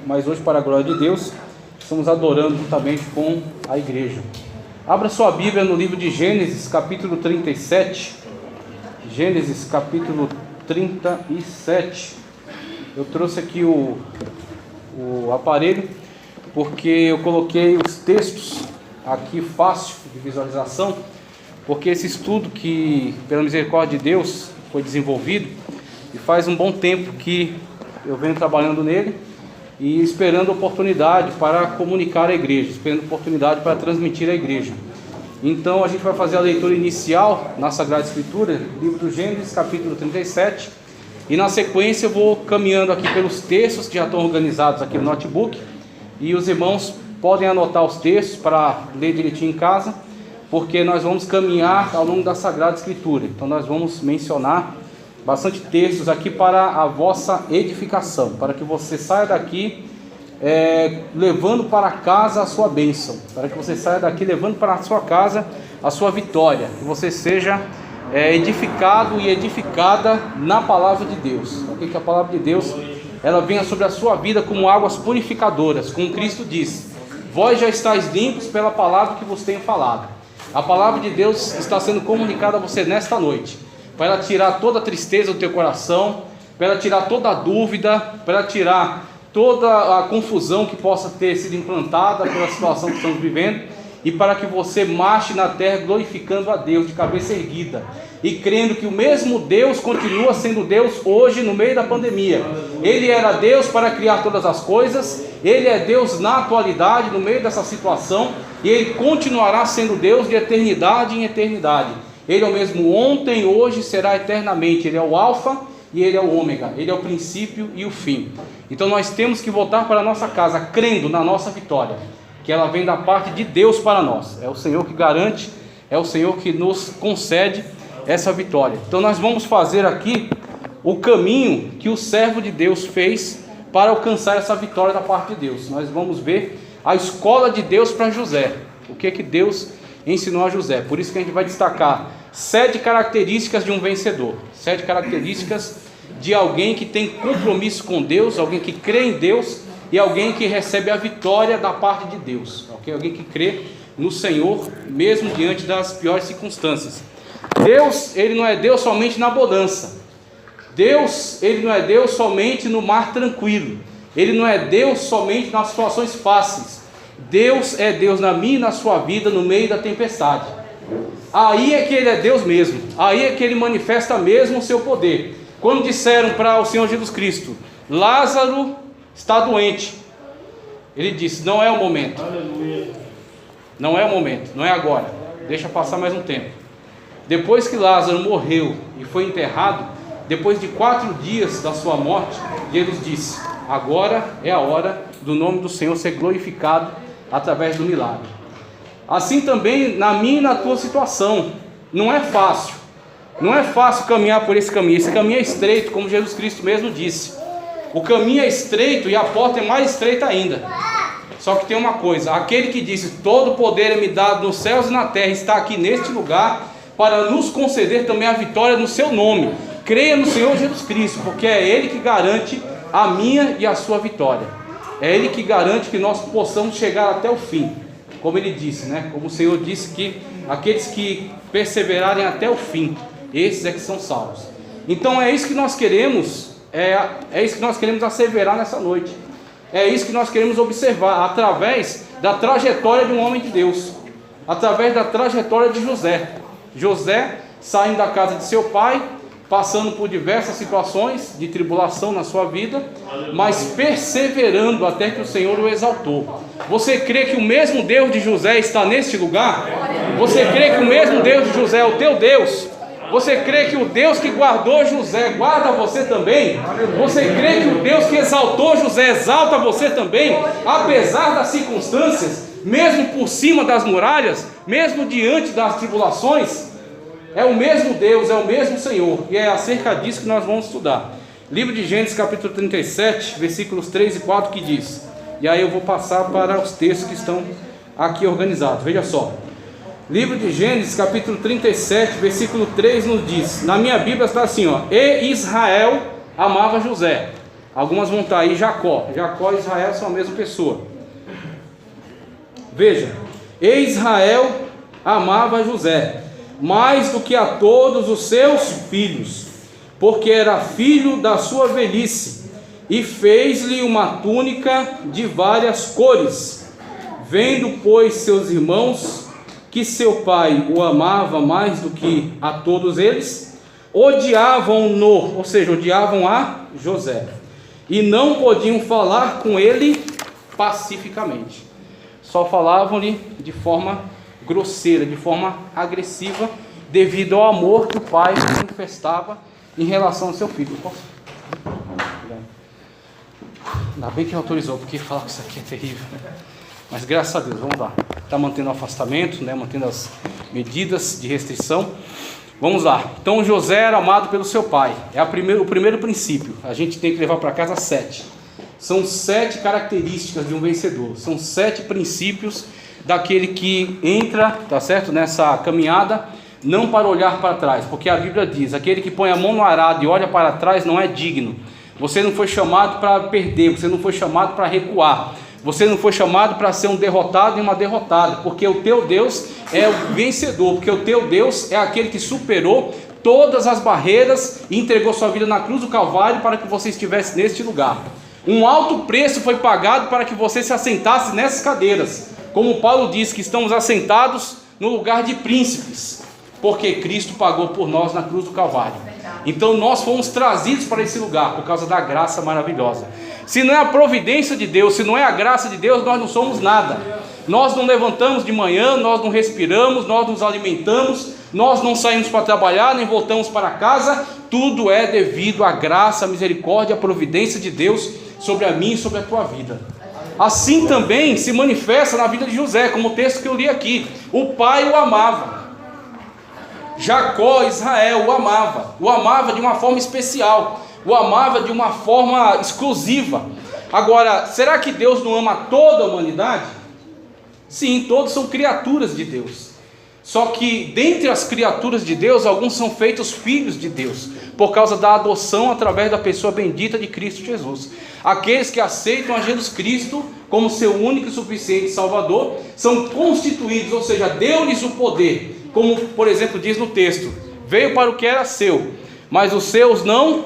mas hoje, para a glória de Deus, estamos adorando juntamente com a igreja. Abra sua Bíblia no livro de Gênesis, capítulo 37. Gênesis, capítulo 37. Eu trouxe aqui o aparelho, porque eu coloquei os textos aqui fácil de visualização, porque esse estudo que, pela misericórdia de Deus, foi desenvolvido, e faz um bom tempo que eu venho trabalhando nele e esperando oportunidade para comunicar à igreja, esperando oportunidade para transmitir à igreja. Então a gente vai fazer a leitura inicial na Sagrada Escritura, livro do Gênesis, capítulo 37, e na sequência eu vou caminhando aqui pelos textos que já estão organizados aqui no notebook, e os irmãos podem anotar os textos para ler direitinho em casa, porque nós vamos caminhar ao longo da Sagrada Escritura. Então nós vamos mencionar bastante textos aqui para a vossa edificação, para que você saia daqui levando para casa a sua bênção, para que você saia daqui levando para a sua casa a sua vitória, que você seja edificado e edificada na palavra de Deus, okay? Que a palavra de Deus ela venha sobre a sua vida como águas purificadoras, como Cristo disse: vós já estáis limpos pela palavra que vos tenho falado. A palavra de Deus está sendo comunicada a você nesta noite, para ela tirar toda a tristeza do teu coração, para ela tirar toda a dúvida, para ela tirar toda a confusão que possa ter sido implantada pela situação que estamos vivendo, e para que você marche na terra glorificando a Deus de cabeça erguida, e crendo que o mesmo Deus continua sendo Deus hoje no meio da pandemia. Ele era Deus para criar todas as coisas, Ele é Deus na atualidade, no meio dessa situação, e Ele continuará sendo Deus de eternidade em eternidade. Ele é o mesmo ontem, hoje, será eternamente. Ele é o alfa e Ele é o ômega, Ele é o princípio e o fim. Então nós temos que voltar para a nossa casa crendo na nossa vitória, que ela vem da parte de Deus para nós. É o Senhor que garante, é o Senhor que nos concede essa vitória. Então nós vamos fazer aqui o caminho que o servo de Deus fez para alcançar essa vitória da parte de Deus. Nós vamos ver a escola de Deus para José, o que Deus ensinou a José. Por isso que a gente vai destacar 7 características de um vencedor, 7 características de alguém que tem compromisso com Deus, alguém que crê em Deus e alguém que recebe a vitória da parte de Deus, okay? Alguém que crê no Senhor mesmo diante das piores circunstâncias. Deus, Ele não é Deus somente na bonança. Deus, Ele não é Deus somente no mar tranquilo. Ele não é Deus somente nas situações fáceis. Deus é Deus na minha e na sua vida no meio da tempestade. Aí é que Ele é Deus mesmo. Aí é que Ele manifesta mesmo o seu poder. Quando disseram para o Senhor Jesus Cristo: Lázaro está doente, Ele disse: não é o momento. Aleluia. Não é o momento, não é agora. Deixa passar mais um tempo. Depois que Lázaro morreu e foi enterrado, depois de 4 dias da sua morte, Jesus disse: agora é a hora do nome do Senhor ser glorificado através do milagre. Assim também na minha e na tua situação, não é fácil. Não é fácil caminhar por esse caminho é estreito, como Jesus Cristo mesmo disse. O caminho é estreito e a porta é mais estreita ainda. Só que tem uma coisa: aquele que disse: todo poder é me dado nos céus e na terra, está aqui neste lugar para nos conceder também a vitória no seu nome. Creia no Senhor Jesus Cristo, porque é Ele que garante a minha e a sua vitória. É Ele que garante que nós possamos chegar até o fim, como Ele disse, né? Como o Senhor disse que aqueles que perseverarem até o fim, esses é que são salvos. Então é isso que nós queremos, é isso que nós queremos asseverar nessa noite. É isso que nós queremos observar através da trajetória de um homem de Deus, através da trajetória de José. José saindo da casa de seu pai, passando por diversas situações de tribulação na sua vida, mas perseverando até que o Senhor o exaltou. Você crê que o mesmo Deus de José está neste lugar? Você crê que o mesmo Deus de José é o teu Deus? Você crê que o Deus que guardou José guarda você também? Você crê que o Deus que exaltou José exalta você também? Apesar das circunstâncias, mesmo por cima das muralhas, mesmo diante das tribulações? É o mesmo Deus, é o mesmo Senhor. E é acerca disso que nós vamos estudar. Livro de Gênesis, capítulo 37, versículos 3 e 4, que diz. E aí eu vou passar para os textos que estão aqui organizados. Veja só. Livro de Gênesis, capítulo 37, versículo 3 nos diz, na minha Bíblia está assim, ó: E Israel amava José, Algumas vão estar aí Jacó. Jacó e Israel são a mesma pessoa. Veja, Israel amava José mais do que a todos os seus filhos, porque era filho da sua velhice, e fez-lhe uma túnica de várias cores. Vendo, pois, seus irmãos que seu pai o amava mais do que a todos eles, odiavam-no, ou seja, odiavam a José, e não podiam falar com ele pacificamente. Só falavam-lhe de forma grosseira, de forma agressiva, devido ao amor que o pai manifestava em relação ao seu filho. Ainda bem que autorizou, porque falar com isso aqui é terrível. Mas graças a Deus, vamos lá. Está mantendo o afastamento, né? Mantendo as medidas de restrição. Vamos lá. Então José era amado pelo seu pai. É o primeiro princípio. A gente tem que levar para casa 7. São 7 características de um vencedor. São 7 princípios daquele que entra, tá certo, nessa caminhada, não para olhar para trás, porque a Bíblia diz: aquele que põe a mão no arado e olha para trás não é digno. Você não foi chamado para perder, você não foi chamado para recuar, você não foi chamado para ser um derrotado e uma derrotada, porque o teu Deus é o vencedor, porque o teu Deus é aquele que superou todas as barreiras e entregou sua vida na cruz do Calvário para que você estivesse neste lugar. Um alto preço foi pagado para que você se assentasse nessas cadeiras, como Paulo diz, que estamos assentados no lugar de príncipes, porque Cristo pagou por nós na cruz do Calvário. Então nós fomos trazidos para esse lugar por causa da graça maravilhosa. Se não é a providência de Deus, se não é a graça de Deus, nós não somos nada. Nós não levantamos de manhã, nós não respiramos, nós nos alimentamos, nós não saímos para trabalhar, nem voltamos para casa. Tudo é devido à graça, à misericórdia, à providência de Deus sobre a minha e sobre a tua vida. Assim também se manifesta na vida de José, como o texto que eu li aqui. O pai o amava. Jacó, Israel, o amava de uma forma especial, o amava de uma forma exclusiva. Agora, será que Deus não ama toda a humanidade? Sim, todos são criaturas de Deus. Só que dentre as criaturas de Deus, alguns são feitos filhos de Deus, por causa da adoção através da pessoa bendita de Cristo Jesus. Aqueles que aceitam a Jesus Cristo como seu único e suficiente Salvador, são constituídos, ou seja, deu-lhes o poder. Como, por exemplo, diz no texto: veio para o que era seu, mas os seus não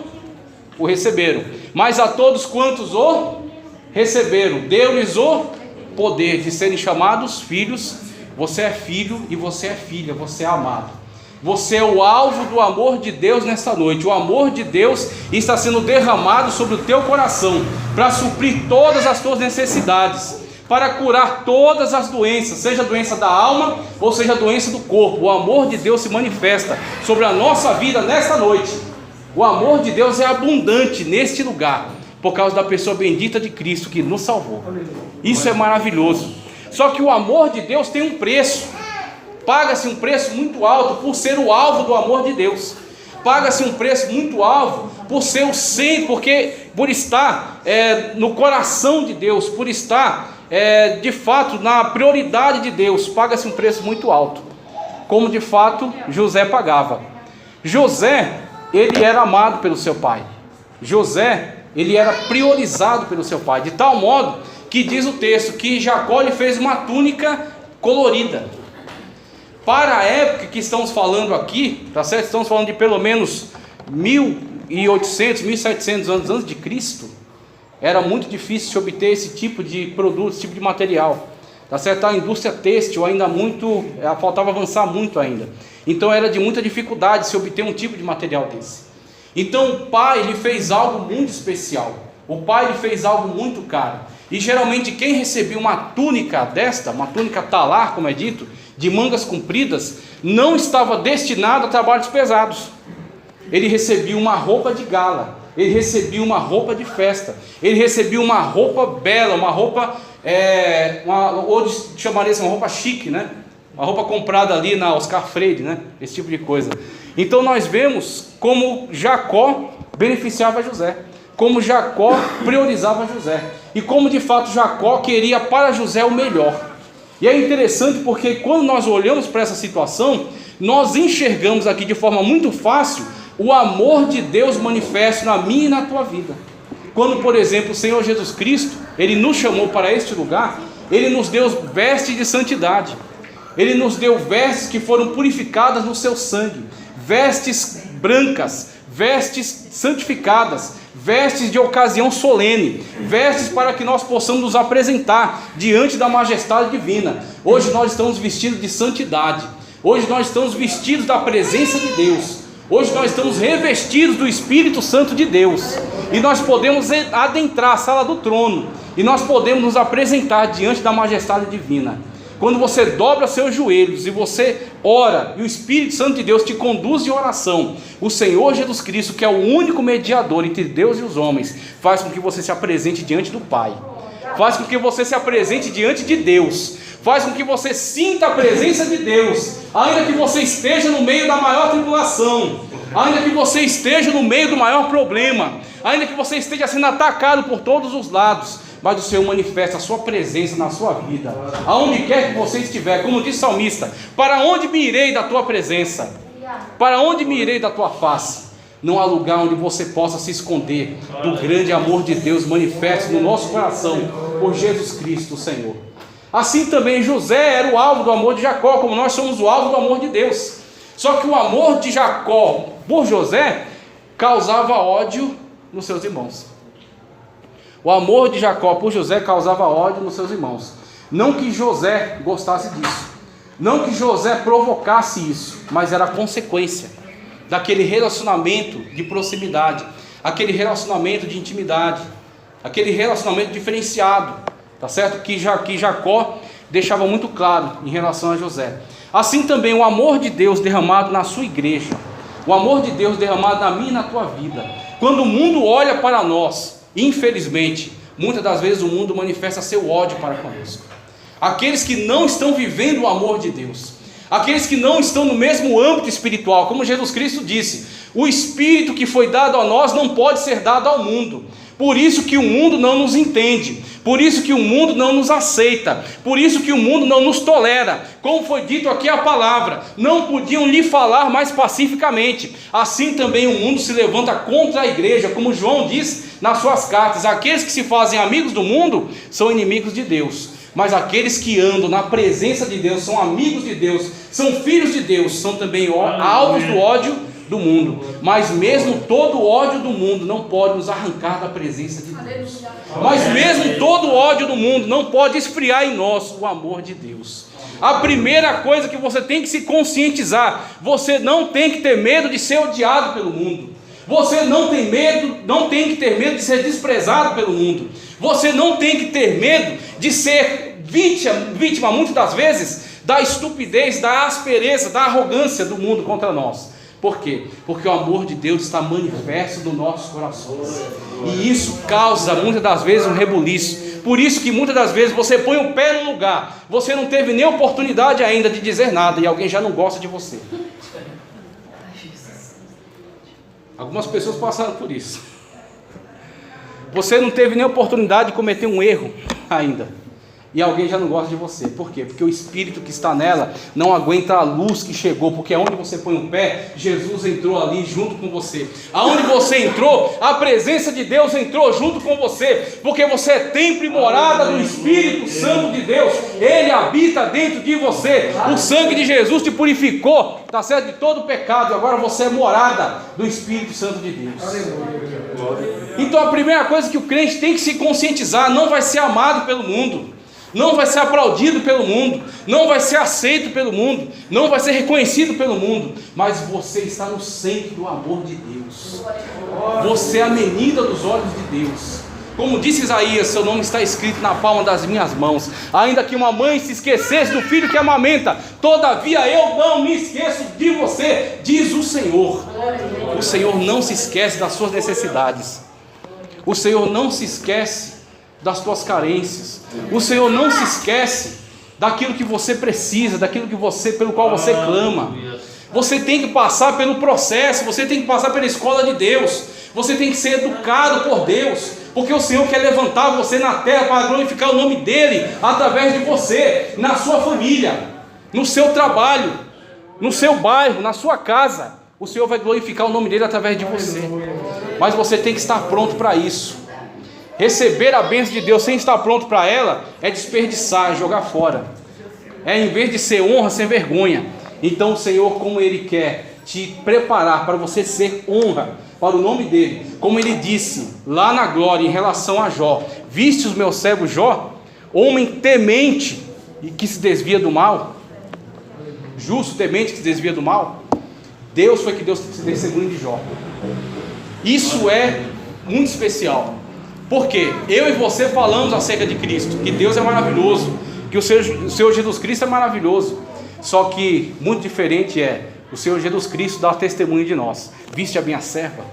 o receberam. Mas a todos quantos o receberam, deu-lhes o poder de serem chamados filhos. Você é filho e você é filha, você é amado. Você é o alvo do amor de Deus nesta noite. O amor de Deus está sendo derramado sobre o teu coração, para suprir todas as tuas necessidades, para curar todas as doenças, seja a doença da alma ou seja a doença do corpo. O amor de Deus se manifesta sobre a nossa vida nesta noite. O amor de Deus é abundante neste lugar, por causa da pessoa bendita de Cristo que nos salvou. Isso é maravilhoso. Só que o amor de Deus tem um preço. Paga-se um preço muito alto por ser o alvo do amor de Deus. Paga-se um preço muito alto por ser o centro, por estar no coração de Deus, por estar de fato na prioridade de Deus. Paga-se um preço muito alto, como de fato José pagava. José, ele era amado pelo seu pai. José, ele era priorizado pelo seu pai, de tal modo que diz o texto que Jacó lhe fez uma túnica colorida. Para a época que estamos falando aqui, tá certo? Estamos falando de pelo menos 1800, 1700 anos antes de Cristo. Era muito difícil de obter esse tipo de produto, esse tipo de material, tá certo? A indústria têxtil ainda faltava avançar muito ainda. Então era de muita dificuldade se obter um tipo de material desse. Então o pai, ele fez algo muito especial. O pai, ele fez algo muito caro. E geralmente quem recebia uma túnica desta, uma túnica talar, como é dito, de mangas compridas, não estava destinado a trabalhos pesados. Ele recebia uma roupa de gala, ele recebia uma roupa de festa, ele recebia uma roupa bela, uma roupa, hoje chamaria uma roupa chique, né? Uma roupa comprada ali na Oscar Freire, né? Esse tipo de coisa. Então nós vemos como Jacó beneficiava José, como Jacó priorizava José, e como de fato Jacó queria para José o melhor. E é interessante porque quando nós olhamos para essa situação, nós enxergamos aqui de forma muito fácil o amor de Deus manifesto na minha e na tua vida. quando, por exemplo, o Senhor Jesus Cristo, Ele nos chamou para este lugar, Ele nos deu vestes de santidade, Ele nos deu vestes que foram purificadas no seu sangue, vestes brancas, vestes santificadas, vestes de ocasião solene, vestes para que nós possamos nos apresentar diante da majestade divina. Hoje nós estamos vestidos de santidade, hoje nós estamos vestidos da presença de Deus, hoje nós estamos revestidos do Espírito Santo de Deus, e nós podemos adentrar a sala do trono, e nós podemos nos apresentar diante da majestade divina. Quando você dobra seus joelhos e você ora, e o Espírito Santo de Deus te conduz em oração, o Senhor Jesus Cristo, que é o único mediador entre Deus e os homens, faz com que você se apresente diante do Pai, faz com que você se apresente diante de Deus, faz com que você sinta a presença de Deus, ainda que você esteja no meio da maior tribulação, ainda que você esteja no meio do maior problema, ainda que você esteja sendo atacado por todos os lados, mas o Senhor manifesta a sua presença na sua vida, aonde quer que você estiver. Como diz o salmista: para onde me irei da tua presença? Para onde me irei da tua face? Não há lugar onde você possa se esconder do grande amor de Deus manifesto no nosso coração por Jesus Cristo, o Senhor. Assim também José era o alvo do amor de Jacó, como nós somos o alvo do amor de Deus. Só que o amor de Jacó por José causava ódio nos seus irmãos. O amor de Jacó por José causava ódio nos seus irmãos. Não que José gostasse disso, não que José provocasse isso, mas era a consequência daquele relacionamento de proximidade, aquele relacionamento de intimidade, aquele relacionamento diferenciado, tá certo? Que Jacó deixava muito claro em relação a José. Assim também o amor de Deus derramado na sua igreja, o amor de Deus derramado na minha e na tua vida. Quando o mundo olha para nós, infelizmente, muitas das vezes o mundo manifesta seu ódio para conosco. Aqueles que não estão vivendo o amor de Deus, aqueles que não estão no mesmo âmbito espiritual, como Jesus Cristo disse, o Espírito que foi dado a nós não pode ser dado ao mundo. Por isso que o mundo não nos entende, por isso que o mundo não nos aceita, por isso que o mundo não nos tolera. Como foi dito aqui a palavra, não podiam lhe falar mais pacificamente. Assim também o mundo se levanta contra a igreja, como João diz nas suas cartas: aqueles que se fazem amigos do mundo são inimigos de Deus, mas aqueles que andam na presença de Deus são amigos de Deus, são filhos de Deus, são também alvos do ódio do mundo. Mas mesmo todo o ódio do mundo não pode nos arrancar da presença de Deus. Mas mesmo todo o ódio do mundo não pode esfriar em nós o amor de Deus. A primeira coisa que você tem que se conscientizar: você não tem que ter medo de ser odiado pelo mundo. Você não tem que ter medo de ser desprezado pelo mundo. Você não tem que ter medo de ser vítima muitas das vezes da estupidez, da aspereza, da arrogância do mundo contra nós. Por quê? Porque o amor de Deus está manifesto nos nossos corações, e isso causa muitas das vezes um rebuliço. Por isso que muitas das vezes você põe o pé no lugar, você não teve nem oportunidade ainda de dizer nada, e alguém já não gosta de você. Algumas pessoas passaram por isso. Você não teve nem oportunidade de cometer um erro ainda, e alguém já não gosta de você. Por quê? Porque o Espírito que está nela não aguenta a luz que chegou, porque aonde você põe o pé, Jesus entrou ali junto com você. Aonde você entrou, a presença de Deus entrou junto com você, porque você é templo e morada do Espírito Santo de Deus. Ele habita dentro de você. O sangue de Jesus te purificou, está certo, de todo o pecado, e agora você é morada do Espírito Santo de Deus. Então a primeira coisa que o crente tem que se conscientizar: não vai ser amado pelo mundo, não vai ser aplaudido pelo mundo, não vai ser aceito pelo mundo, não vai ser reconhecido pelo mundo, mas você está no centro do amor de Deus. Você é a menina dos olhos de Deus. Como disse Isaías: seu nome está escrito na palma das minhas mãos. Ainda que uma mãe se esquecesse do filho que amamenta, todavia eu não me esqueço de você, diz o Senhor. O Senhor não se esquece das suas necessidades. O Senhor não se esquece das tuas carências. O Senhor não se esquece daquilo que você precisa, daquilo pelo qual você clama. Você tem que passar pelo processo, você tem que passar pela escola de Deus, você tem que ser educado por Deus, porque o Senhor quer levantar você na terra para glorificar o nome dEle através de você, na sua família, no seu trabalho, no seu bairro, na sua casa. O Senhor vai glorificar o nome dEle através de você, mas você tem que estar pronto para isso. Receber a bênção de Deus sem estar pronto para ela é desperdiçar, é jogar fora. É, em vez de ser honra, ser vergonha. Então o Senhor, como Ele quer te preparar para você ser honra para o nome dEle, como Ele disse lá na glória em relação a Jó: viste os meus servos Jó, homem temente e que se desvia do mal, justo, temente, que se desvia do mal. Deus foi que deu esse testemunho de Jó. Isso é muito especial, porque eu e você falamos acerca de Cristo, que Deus é maravilhoso, que o Senhor Jesus Cristo é maravilhoso. Só que muito diferente é o Senhor Jesus Cristo dar testemunho de nós. Viste a minha serva?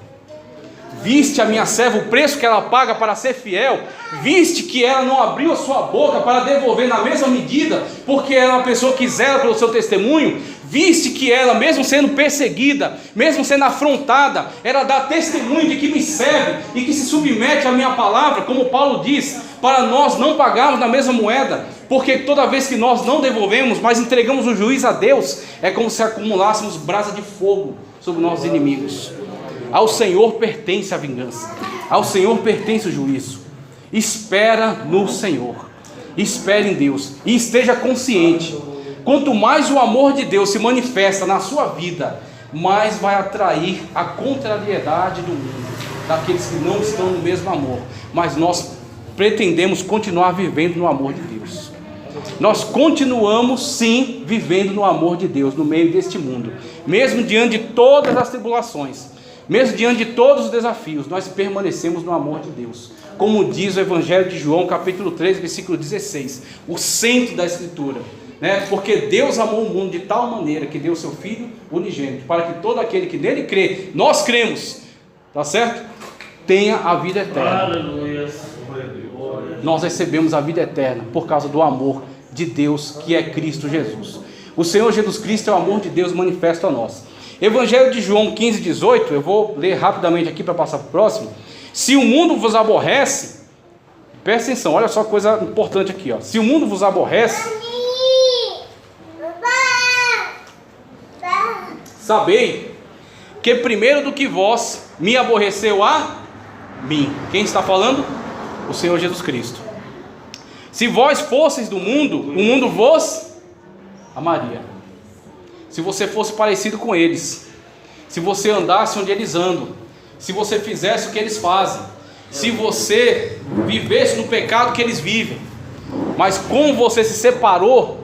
Viste a minha serva, o preço que ela paga para ser fiel? Viste que ela não abriu a sua boca para devolver na mesma medida, porque ela é uma pessoa que zela pelo seu testemunho? Viste que ela, mesmo sendo perseguida, mesmo sendo afrontada, ela dá testemunho de que me serve e que se submete à minha palavra, como Paulo diz, para nós não pagarmos na mesma moeda, porque toda vez que nós não devolvemos, mas entregamos o juiz a Deus, é como se acumulássemos brasa de fogo sobre nossos inimigos. Ao Senhor pertence a vingança, ao Senhor pertence o juízo. Espera no Senhor, espere em Deus e esteja consciente: quanto mais o amor de Deus se manifesta na sua vida, mais vai atrair a contrariedade do mundo, daqueles que não estão no mesmo amor. Mas nós pretendemos continuar vivendo no amor de Deus. Nós continuamos sim vivendo no amor de Deus no meio deste mundo, mesmo diante de todas as tribulações, mesmo diante de todos os desafios, nós permanecemos no amor de Deus. Como diz o Evangelho de João, capítulo 3, versículo 16, o centro da Escritura, né? Porque Deus amou o mundo de tal maneira que deu o seu Filho unigênito, para que todo aquele que nele crê, nós cremos, tá certo? Tenha a vida eterna. Aleluia. Nós recebemos a vida eterna por causa do amor de Deus, que é Cristo Jesus. O Senhor Jesus Cristo é o amor de Deus manifesto a nós. Evangelho de João 15, 18, eu vou ler rapidamente aqui para passar para o próximo. Se o mundo vos aborrece, presta atenção, olha só coisa importante aqui, ó. Se o mundo vos aborrece, sabei que primeiro do que vós me aborreceu a mim. Quem está falando? O Senhor Jesus Cristo. Se vós fosseis do mundo, o mundo vos amaria. Se você fosse parecido com eles, se você andasse onde eles andam, se você fizesse o que eles fazem, se você vivesse no pecado que eles vivem, mas como você se separou,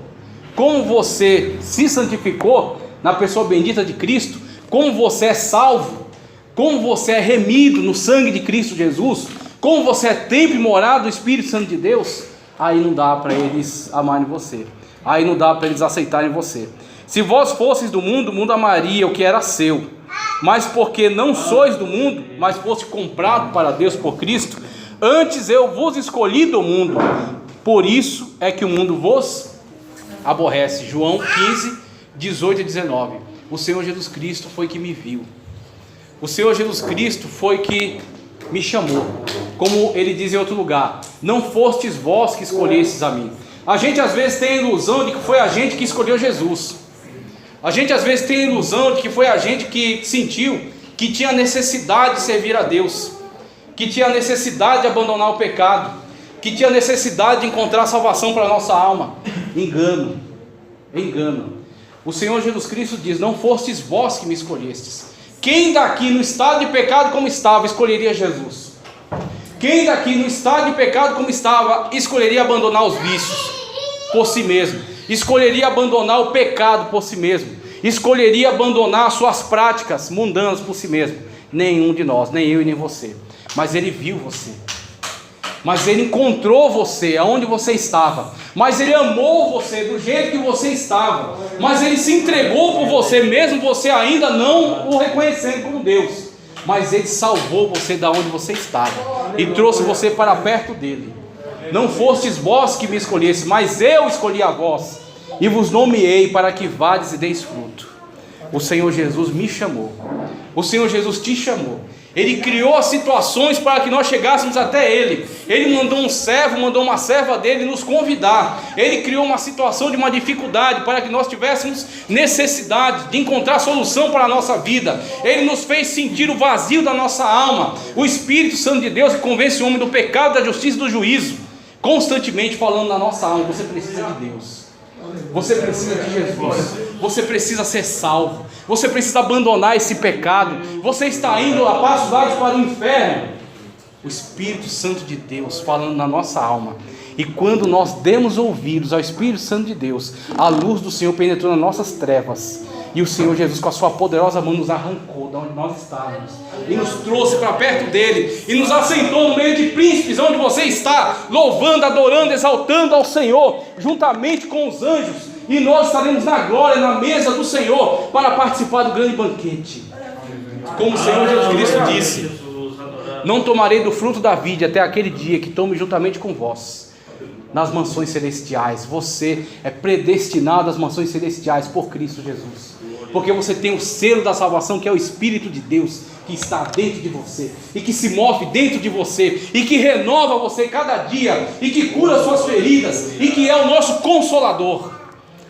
como você se santificou na pessoa bendita de Cristo, como você é salvo, como você é remido no sangue de Cristo Jesus, como você é templo e morada do Espírito Santo de Deus, aí não dá para eles amarem você, aí não dá para eles aceitarem você. Se vós fosseis do mundo, o mundo amaria o que era seu, mas porque não sois do mundo, mas foste comprado para Deus por Cristo, antes eu vos escolhi do mundo, por isso é que o mundo vos aborrece. João 15, 18 e 19. O Senhor Jesus Cristo foi que me viu, o Senhor Jesus Cristo foi que me chamou, como ele diz em outro lugar: não fostes vós que escolhestes a mim. A gente às vezes tem a ilusão de que foi a gente que escolheu Jesus. A gente às vezes tem a ilusão de que foi a gente que sentiu que tinha necessidade de servir a Deus, que tinha necessidade de abandonar o pecado, que tinha necessidade de encontrar salvação para a nossa alma. Engano, engano. O Senhor Jesus Cristo diz: não fostes vós que me escolhestes. Quem daqui no estado de pecado como estava escolheria Jesus? Quem daqui no estado de pecado como estava escolheria abandonar os vícios por si mesmo? Escolheria abandonar o pecado por si mesmo? Escolheria abandonar suas práticas mundanas por si mesmo? Nenhum de nós, nem eu e nem você. Mas Ele viu você, mas Ele encontrou você aonde você estava, mas Ele amou você do jeito que você estava, mas Ele se entregou por você, mesmo você ainda não o reconhecendo como Deus, mas Ele salvou você da onde você estava e trouxe você para perto dEle. Não fostes vós que me escolhestes, mas eu escolhi a vós e vos nomeei para que vades e deis fruto. O Senhor Jesus me chamou, o Senhor Jesus te chamou. Ele criou as situações para que nós chegássemos até Ele. Ele mandou um servo, mandou uma serva dele nos convidar. Ele criou uma situação de uma dificuldade para que nós tivéssemos necessidade de encontrar solução para a nossa vida. Ele nos fez sentir o vazio da nossa alma. O Espírito Santo de Deus que convence o homem do pecado, da justiça e do juízo, constantemente falando na nossa alma: você precisa de Deus, você precisa de Jesus, você precisa ser salvo, você precisa abandonar esse pecado, você está indo a passos largos para o inferno. O Espírito Santo de Deus falando na nossa alma. E quando nós demos ouvidos ao Espírito Santo de Deus, a luz do Senhor penetrou nas nossas trevas, e o Senhor Jesus com a sua poderosa mão nos arrancou de onde nós estávamos e nos trouxe para perto dele, e nos assentou no meio de príncipes, onde você está, louvando, adorando, exaltando ao Senhor, juntamente com os anjos. E nós estaremos na glória, na mesa do Senhor, para participar do grande banquete. Como o Senhor Jesus Cristo disse: não tomarei do fruto da vide até aquele dia que tome juntamente com vós nas mansões celestiais. Você é predestinado às mansões celestiais por Cristo Jesus, porque você tem o selo da salvação, que é o Espírito de Deus, que está dentro de você, e que se move dentro de você, e que renova você cada dia, e que cura suas feridas, e que é o nosso consolador.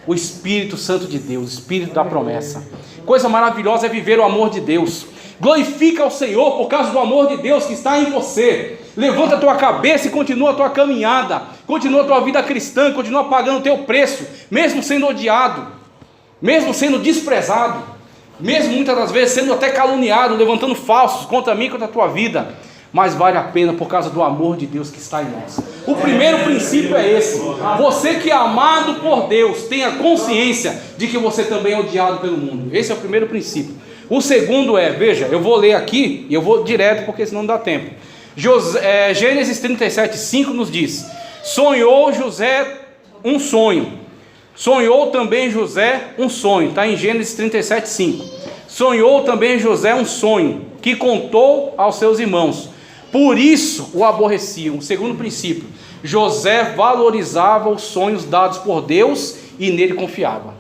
O Espírito Santo de Deus, o Espírito da promessa. Coisa maravilhosa é viver o amor de Deus. Glorifica ao Senhor por causa do amor de Deus que está em você. Levanta a tua cabeça e continua a tua caminhada, continua a tua vida cristã, continua pagando o teu preço, mesmo sendo odiado, mesmo sendo desprezado, mesmo muitas das vezes sendo até caluniado, levantando falsos contra mim, contra a tua vida. Mas vale a pena por causa do amor de Deus que está em nós. O primeiro princípio é esse: você que é amado por Deus, tenha consciência de que você também é odiado pelo mundo. Esse é o primeiro princípio. O segundo é, veja, eu vou ler aqui e eu vou direto porque senão não dá tempo. Gênesis 37:5 nos diz: sonhou José um sonho. Sonhou também José um sonho. Está em Gênesis 37:5. Sonhou também José um sonho, que contou aos seus irmãos. Por isso o aborreciam. O segundo princípio: José valorizava os sonhos dados por Deus e nele confiava.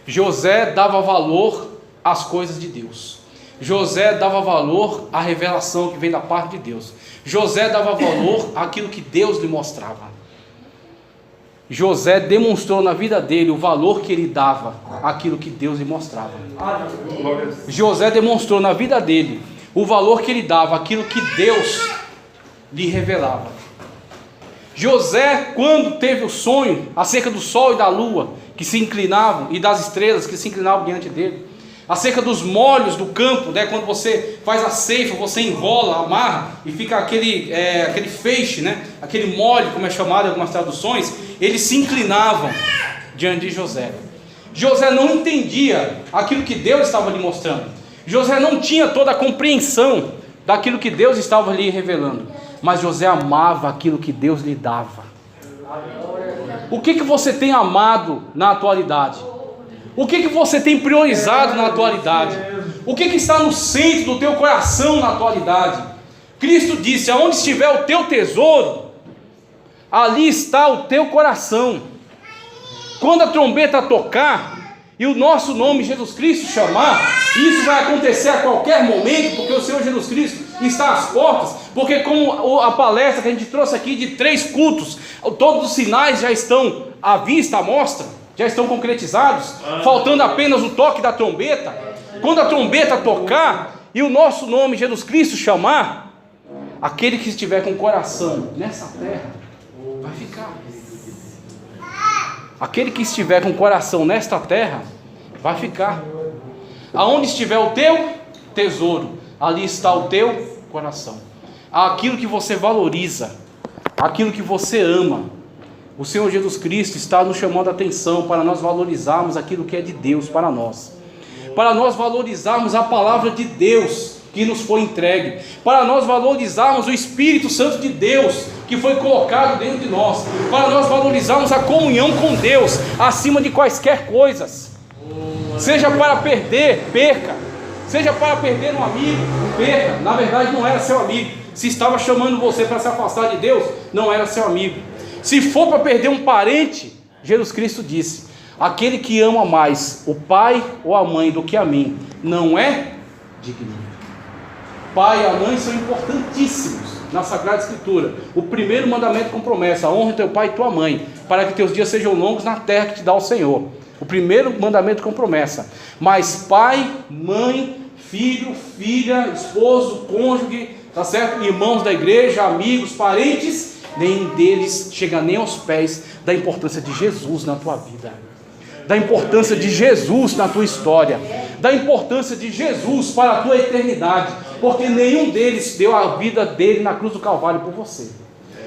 José dava valor às coisas de Deus. José dava valor à revelação que vem da parte de Deus. José dava valor àquilo que Deus lhe mostrava. José demonstrou na vida dele o valor que ele dava àquilo que Deus lhe mostrava. José demonstrou na vida dele o valor que ele dava àquilo que Deus lhe revelava. José, quando teve o sonho acerca do sol e da lua que se inclinavam, e das estrelas que se inclinavam diante dele, acerca dos molhos do campo, né? Quando você faz a ceifa, você enrola, amarra e fica aquele feixe, né? Aquele molho, como é chamado em algumas traduções. Eles se inclinavam diante de José. José não entendia aquilo que Deus estava lhe mostrando. José não tinha toda a compreensão daquilo que Deus estava lhe revelando, mas José amava aquilo que Deus lhe dava. O que você tem amado na atualidade? O que você tem priorizado na atualidade? O que está no centro do teu coração na atualidade? Cristo disse: aonde estiver o teu tesouro, ali está o teu coração. Quando a trombeta tocar e o nosso nome Jesus Cristo chamar, isso vai acontecer a qualquer momento, porque o Senhor Jesus Cristo está às portas. Porque como a palestra que a gente trouxe aqui de 3 cultos, todos os sinais já estão à vista, à mostra, já estão concretizados, faltando apenas o toque da trombeta. Quando a trombeta tocar e o nosso nome Jesus Cristo chamar, aquele que estiver com o coração nessa terra vai ficar. Aquele que estiver com o coração nesta terra vai ficar. Aonde estiver o teu tesouro, ali está o teu coração. Aquilo que você valoriza, aquilo que você ama. O Senhor Jesus Cristo está nos chamando a atenção para nós valorizarmos aquilo que é de Deus para nós, para nós valorizarmos a palavra de Deus que nos foi entregue, para nós valorizarmos o Espírito Santo de Deus que foi colocado dentro de nós, para nós valorizarmos a comunhão com Deus acima de quaisquer coisas. Seja para perder, perca. Seja para perder um amigo, perca. Na verdade não era seu amigo. Se estava chamando você para se afastar de Deus, não era seu amigo. Se for para perder um parente, Jesus Cristo disse: aquele que ama mais o pai ou a mãe do que a mim, não é digno. pai e a mãe são importantíssimos na Sagrada Escritura. O primeiro mandamento com promessa: honra teu pai e tua mãe, para que teus dias sejam longos na terra que te dá o Senhor. O primeiro mandamento com promessa. Mas pai, mãe, filho, filha, esposo, cônjuge, tá certo? Irmãos da igreja, amigos, parentes, nenhum deles chega nem aos pés da importância de Jesus na tua vida, da importância de Jesus na tua história, da importância de Jesus para a tua eternidade, porque nenhum deles deu a vida dele na cruz do Calvário por você,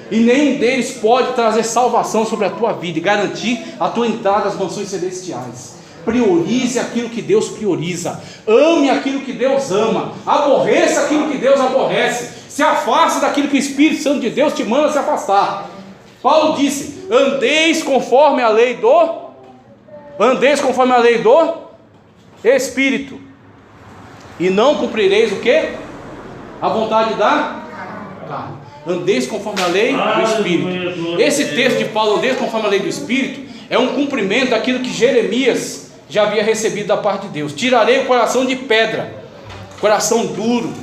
e nenhum deles pode trazer salvação sobre a tua vida e garantir a tua entrada às mansões celestiais. Priorize aquilo que Deus prioriza, ame aquilo que Deus ama, aborreça aquilo que Deus aborrece, se afaste daquilo que o Espírito Santo de Deus te manda se afastar. Paulo disse: andeis conforme a lei do Espírito, e não cumprireis o quê? A vontade da carne. Andeis conforme a lei do Espírito. Esse texto de Paulo, andeis conforme a lei do Espírito, é um cumprimento daquilo que Jeremias já havia recebido da parte de Deus. Tirarei o coração de pedra, coração duro,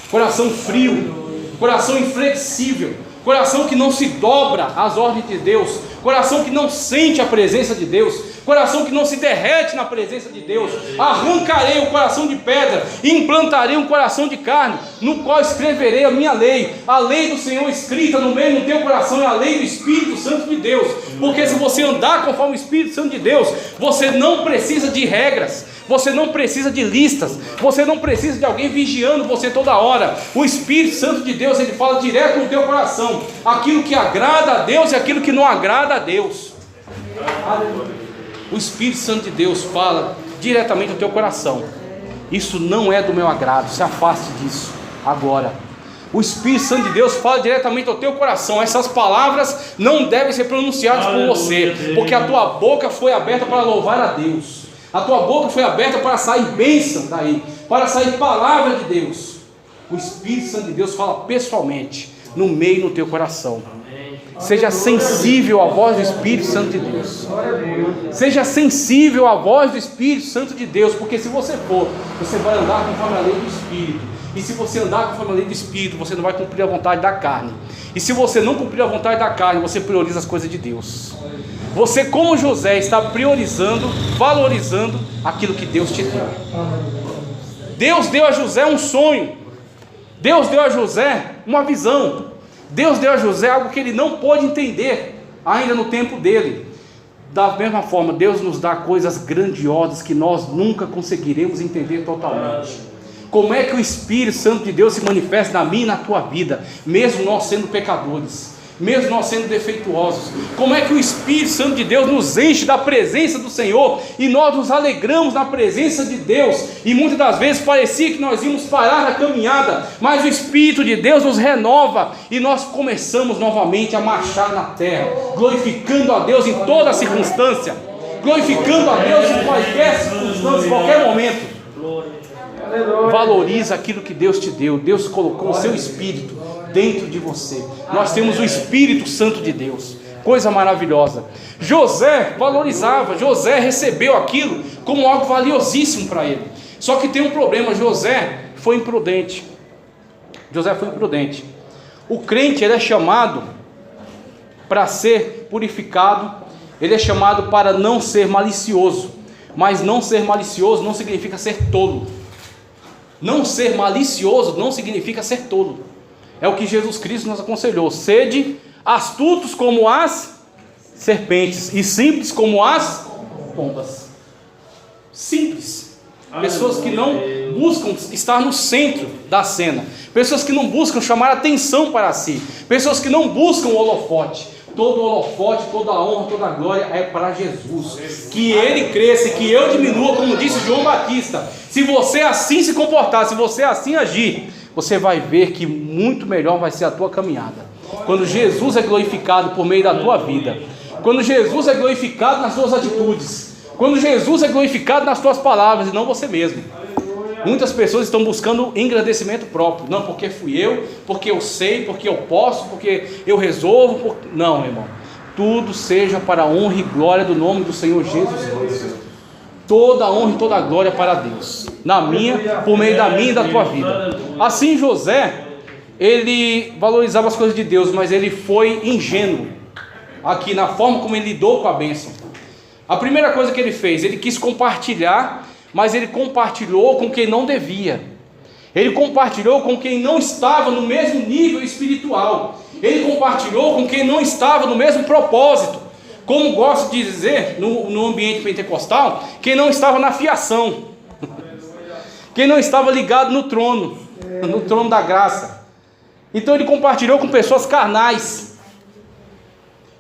coração frio, coração inflexível, coração que não se dobra às ordens de Deus, coração que não sente a presença de Deus, coração que não se derrete na presença de Deus. Arrancarei o coração de pedra e implantarei um coração de carne, no qual escreverei a minha lei, a lei do Senhor escrita no meio do teu coração, é a lei do Espírito Santo de Deus. Porque se você andar conforme o Espírito Santo de Deus, você não precisa de regras, você não precisa de listas, você não precisa de alguém vigiando você toda hora. O Espírito Santo de Deus, ele fala direto no teu coração, aquilo que agrada a Deus e aquilo que não agrada a Deus. O Espírito Santo de Deus fala diretamente no teu coração: isso não é do meu agrado, se afaste disso agora. O Espírito Santo de Deus fala diretamente ao teu coração: essas palavras não devem ser pronunciadas por você, porque a tua boca foi aberta para louvar a Deus, a tua boca foi aberta para sair bênção daí, para sair palavra de Deus. O Espírito Santo de Deus fala pessoalmente no meio do teu coração. Seja sensível à voz do Espírito Santo de Deus. Seja sensível à voz do Espírito Santo de Deus, porque se você for, você vai andar conforme a lei do Espírito. E se você andar conforme a lei do Espírito, você não vai cumprir a vontade da carne. E se você não cumprir a vontade da carne, você prioriza as coisas de Deus. Você, como José, está priorizando, valorizando aquilo que Deus te deu. Deus deu a José um sonho. Deus deu a José uma visão. Deus deu a José algo que ele não pôde entender ainda no tempo dele. Da mesma forma, Deus nos dá coisas grandiosas que nós nunca conseguiremos entender totalmente. Como é que o Espírito Santo de Deus se manifesta na minha e na tua vida, mesmo nós sendo pecadores, mesmo nós sendo defeituosos? Como é que o Espírito Santo de Deus nos enche da presença do Senhor e nós nos alegramos na presença de Deus? E muitas das vezes parecia que nós íamos parar na caminhada, mas o Espírito de Deus nos renova e nós começamos novamente a marchar na terra, glorificando a Deus em toda circunstância, glorificando a Deus em qualquer circunstância, em qualquer momento. Valoriza aquilo que Deus te deu. Deus colocou o seu Espírito dentro de você. Nós temos o Espírito Santo de Deus, coisa maravilhosa. José valorizava, José recebeu aquilo como algo valiosíssimo para ele. Só que tem um problema: José foi imprudente. O crente, ele é chamado para ser purificado, ele é chamado para não ser malicioso. Mas não ser malicioso não significa ser tolo. Não ser malicioso não significa ser tolo. É o que Jesus Cristo nos aconselhou: sede astutos como as serpentes e simples como as pombas. Simples. Pessoas que não buscam estar no centro da cena, pessoas que não buscam chamar atenção para si, pessoas que não buscam o holofote. Todo holofote, toda a honra, toda a glória é para Jesus. Que Ele cresça e que eu diminua, como disse João Batista. Se você assim se comportar, se você assim agir, você vai ver que muito melhor vai ser a tua caminhada. Quando Jesus é glorificado por meio da tua vida, quando Jesus é glorificado nas tuas atitudes, quando Jesus é glorificado nas tuas palavras e não você mesmo. Muitas pessoas estão buscando engrandecimento próprio. Não, porque fui eu, porque eu sei, porque eu posso, porque eu resolvo. Não, irmão. Tudo seja para a honra e glória do nome do Senhor Jesus Cristo. Toda a honra e toda a glória para Deus. Na minha, por meio da minha e da tua vida. Assim José, ele valorizava as coisas de Deus, mas ele foi ingênuo aqui na forma como ele lidou com a bênção. A primeira coisa que ele fez, ele quis compartilhar, mas ele compartilhou com quem não devia. Ele compartilhou com quem não estava no mesmo nível espiritual. Ele compartilhou com quem não estava no mesmo propósito. Como gosto de dizer no ambiente pentecostal, quem não estava na fiação. Quem não estava ligado no trono da graça. Então ele compartilhou com pessoas carnais.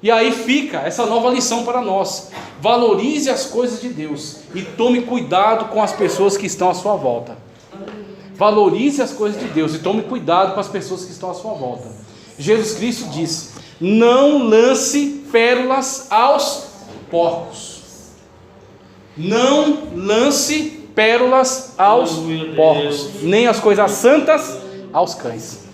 E aí fica essa nova lição para nós: valorize as coisas de Deus e tome cuidado com as pessoas que estão à sua volta. Valorize as coisas de Deus e tome cuidado com as pessoas que estão à sua volta. Jesus Cristo disse: não lance pérolas aos porcos. Não lance pérolas aos porcos, nem as coisas santas aos cães.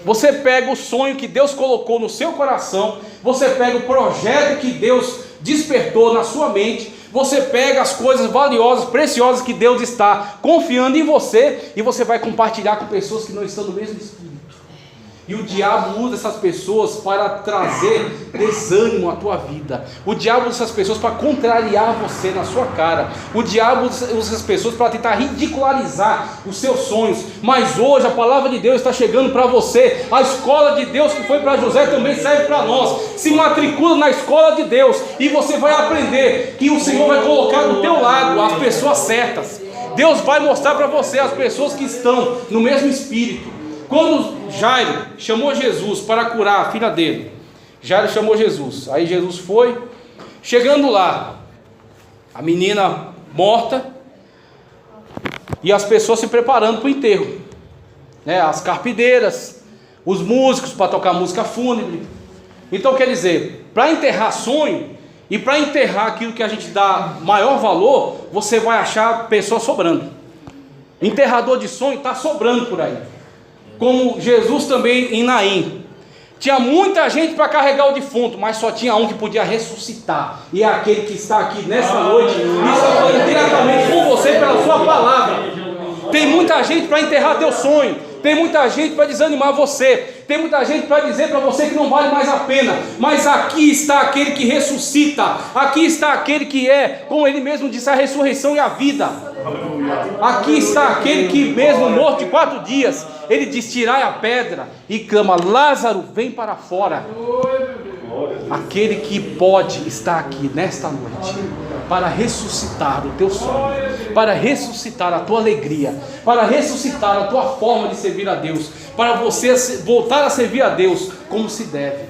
Você pega o sonho que Deus colocou no seu coração, você pega o projeto que Deus despertou na sua mente, você pega as coisas valiosas, preciosas que Deus está confiando em você, e você vai compartilhar com pessoas que não estão no mesmo espírito. E o diabo usa essas pessoas para trazer desânimo à tua vida. O diabo usa essas pessoas para contrariar você na sua cara. O diabo usa essas pessoas para tentar ridicularizar os seus sonhos. Mas hoje a palavra de Deus está chegando para você. A escola de Deus que foi para José também serve para nós. Se matricula na escola de Deus e você vai aprender que o Senhor vai colocar do teu lado as pessoas certas. Deus vai mostrar para você as pessoas que estão no mesmo espírito. Quando Jairo chamou Jesus para curar a filha dele, Jairo chamou Jesus, aí Jesus foi, chegando lá, a menina morta, e as pessoas se preparando para o enterro, né? As carpideiras, os músicos para tocar música fúnebre. Então quer dizer, para enterrar sonho, e para enterrar aquilo que a gente dá maior valor, você vai achar pessoas sobrando. Enterrador de sonho está sobrando por aí. Como Jesus também em Naim, tinha muita gente para carregar o defunto, mas só tinha um que podia ressuscitar, e é aquele que está aqui nessa noite, e está falando diretamente com você pela sua palavra. Tem muita gente para enterrar teu sonho, tem muita gente para desanimar você, tem muita gente para dizer para você que não vale mais a pena, mas aqui está aquele que ressuscita, aqui está aquele que é, como ele mesmo disse, a ressurreição e a vida. Aqui está aquele que mesmo morto de 4 dias, ele diz: tirai a pedra, e clama: Lázaro, vem para fora. Aquele que pode estar aqui nesta noite para ressuscitar o teu sonho, para ressuscitar a tua alegria, para ressuscitar a tua forma de servir a Deus, para você voltar a servir a Deus como se deve,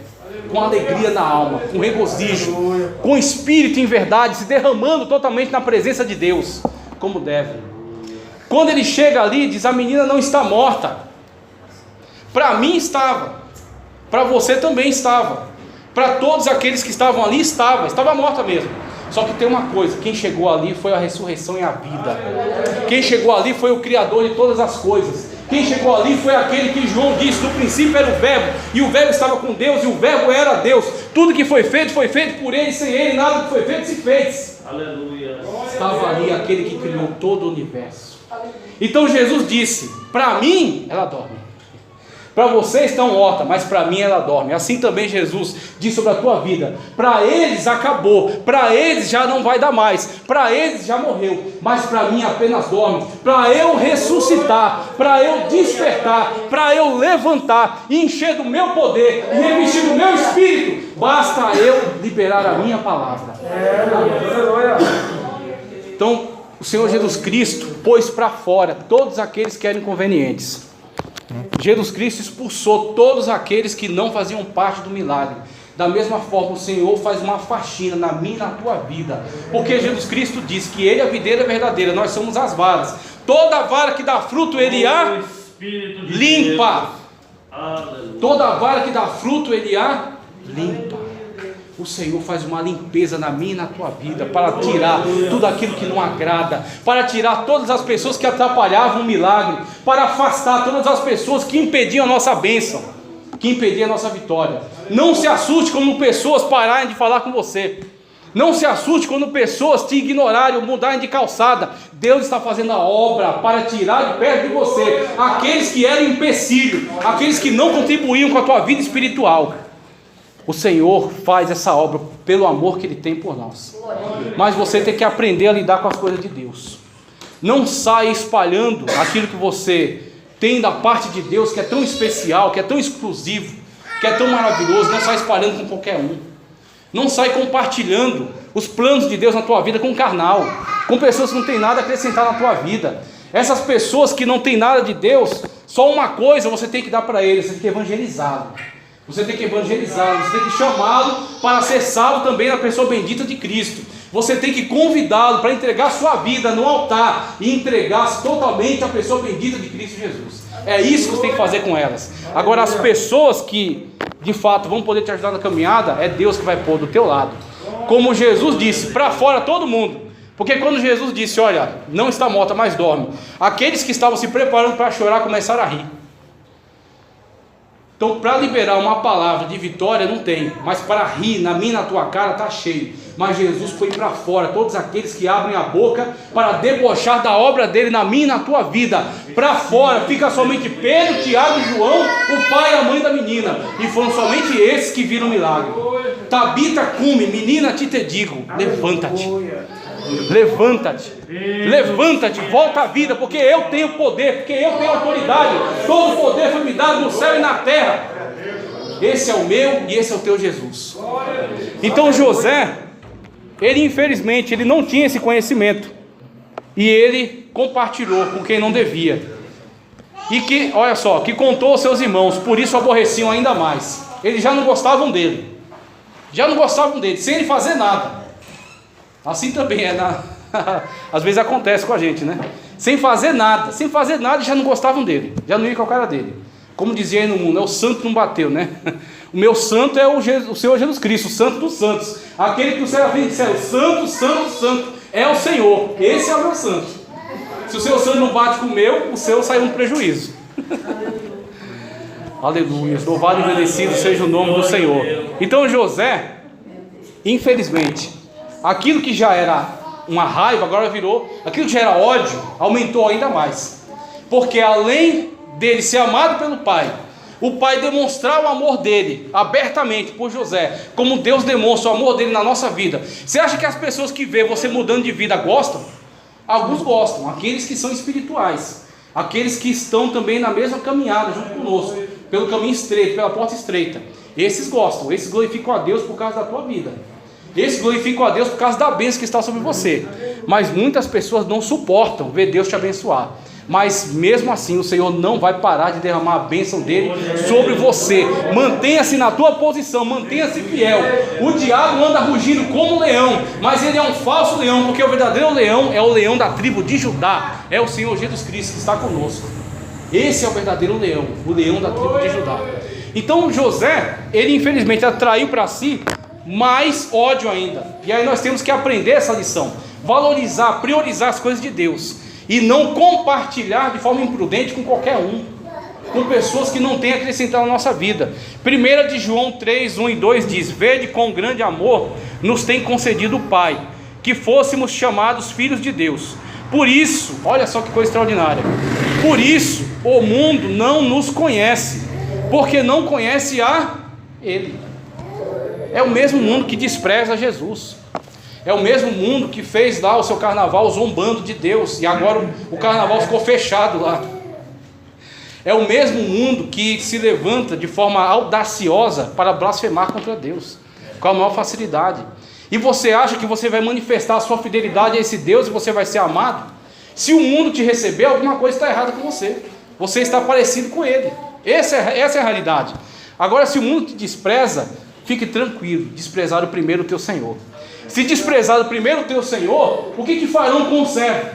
com alegria na alma, com regozijo, com espírito em verdade, se derramando totalmente na presença de Deus, como deve. Quando ele chega ali, diz: a menina não está morta. Para mim estava, para você também estava, para todos aqueles que estavam ali estava morta mesmo. Só que tem uma coisa: quem chegou ali foi a ressurreição e a vida. Quem chegou ali foi o Criador de todas as coisas. Quem chegou ali foi aquele que João disse: no princípio era o Verbo, e o Verbo estava com Deus, e o Verbo era Deus. Tudo que foi feito por ele, sem ele nada que foi feito se fez. Aleluia. Estava ali aquele que criou todo o universo. Então Jesus disse: para mim ela dorme. Para vocês estão morta, mas para mim ela dorme. Assim também Jesus disse sobre a tua vida: para eles acabou, para eles já não vai dar mais, para eles já morreu, mas para mim apenas dorme, para eu ressuscitar, para eu despertar, para eu levantar e encher do meu poder e revestir do meu espírito, basta eu liberar a minha palavra. Então o Senhor Jesus Cristo pôs para fora todos aqueles que eram inconvenientes. Jesus Cristo expulsou todos aqueles que não faziam parte do milagre. Da mesma forma, o Senhor faz uma faxina na minha e na tua vida, porque Jesus Cristo disse que Ele é a videira verdadeira, nós somos as varas. Toda vara que dá fruto, Ele a limpa. Toda vara que dá fruto, Ele a limpa. O Senhor faz uma limpeza na minha e na tua vida, para tirar tudo aquilo que não agrada, para tirar todas as pessoas que atrapalhavam o milagre, para afastar todas as pessoas que impediam a nossa bênção, que impediam a nossa vitória. Não se assuste quando pessoas pararem de falar com você. Não se assuste quando pessoas te ignorarem ou mudarem de calçada. Deus está fazendo a obra para tirar de perto de você aqueles que eram empecilho, aqueles que não contribuíam com a tua vida espiritual. O Senhor faz essa obra pelo amor que Ele tem por nós. Mas você tem que aprender a lidar com as coisas de Deus. Não saia espalhando aquilo que você tem da parte de Deus, que é tão especial, que é tão exclusivo, que é tão maravilhoso. Não saia espalhando com qualquer um. Não sai compartilhando os planos de Deus na tua vida com carnal, com pessoas que não têm nada a acrescentar na tua vida. Essas pessoas que não têm nada de Deus, só uma coisa você tem que dar para eles: você tem que evangelizá-lo. Você tem que evangelizá-lo, você tem que chamá-lo para ser salvo também na pessoa bendita de Cristo. Você tem que convidá-lo para entregar sua vida no altar e entregar-se totalmente à pessoa bendita de Cristo Jesus. É isso que você tem que fazer com elas. Agora, as pessoas que de fato vão poder te ajudar na caminhada, é Deus que vai pôr do teu lado. Como Jesus disse, para fora todo mundo. Porque quando Jesus disse: olha, não está morta, mas dorme, aqueles que estavam se preparando para chorar começaram a rir. Então, para liberar uma palavra de vitória não tem, mas para rir na minha e na tua cara está cheio. Mas Jesus foi para fora todos aqueles que abrem a boca para debochar da obra dele na minha e na tua vida. Para fora fica somente Pedro, Tiago e João, o pai e a mãe da menina, e foram somente esses que viram o milagre. Tabita cume, menina, te digo, levanta-te. Levanta-te, levanta-te, volta à vida, porque eu tenho poder, porque eu tenho autoridade. Todo o poder foi me dado no céu e na terra. Esse é o meu e esse é o teu Jesus. Então José, ele infelizmente, ele não tinha esse conhecimento, e ele compartilhou com quem não devia, e que, olha só, que contou aos seus irmãos, por isso aborreciam ainda mais. Eles já não gostavam dele, sem ele fazer nada. Assim também às vezes acontece com a gente, né? Sem fazer nada, já não gostavam dele, já não ia com a cara dele. Como dizia aí no mundo, o santo não bateu, né? O meu santo é o Senhor Jesus Cristo, o santo dos santos. Aquele que o serafim disseram: santo, santo, santo, é o Senhor. Esse é o meu santo. Se o seu santo não bate com o meu, o seu sai um prejuízo. Aleluia, louvado e agradecido seja o nome do Senhor. Então José, infelizmente, aquilo que já era uma raiva, agora virou, aquilo que já era ódio, aumentou ainda mais. Porque além dele ser amado pelo pai, o pai demonstrar o amor dele abertamente por José, como Deus demonstra o amor dele na nossa vida. Você acha que as pessoas que vê você mudando de vida gostam? Alguns gostam, aqueles que são espirituais, aqueles que estão também na mesma caminhada junto conosco, pelo caminho estreito, pela porta estreita. Esses gostam, esses glorificam a Deus por causa da tua vida. Esses glorificam a Deus por causa da bênção que está sobre você. Mas muitas pessoas não suportam ver Deus te abençoar. Mas mesmo assim o Senhor não vai parar de derramar a bênção dele sobre você. Mantenha-se na tua posição, mantenha-se fiel. O diabo anda rugindo como um leão, mas ele é um falso leão, porque o verdadeiro leão é o leão da tribo de Judá. É o Senhor Jesus Cristo que está conosco. Esse é o verdadeiro leão, o leão da tribo de Judá. Então José, ele infelizmente atraiu para si mais ódio ainda. E aí nós temos que aprender essa lição: valorizar, priorizar as coisas de Deus, e não compartilhar de forma imprudente com qualquer um, com pessoas que não têm a acrescentar na nossa vida. 1 de João 3, 1 e 2 diz: vede com grande amor nos tem concedido o Pai, que fôssemos chamados filhos de Deus. Por isso, olha só que coisa extraordinária, por isso o mundo não nos conhece, porque não conhece a Ele. É o mesmo mundo que despreza Jesus. É o mesmo mundo que fez lá o seu carnaval zombando de Deus, e agora o carnaval ficou fechado lá. É o mesmo mundo que se levanta de forma audaciosa para blasfemar contra Deus, com a maior facilidade. E você acha que você vai manifestar a sua fidelidade a esse Deus e você vai ser amado? Se o mundo te receber, alguma coisa está errada com você. Você está parecido com ele. Essa é a realidade. Agora, se o mundo te despreza, fique tranquilo, desprezaram primeiro o teu Senhor. Se desprezaram primeiro o teu Senhor, o que farão com o servo?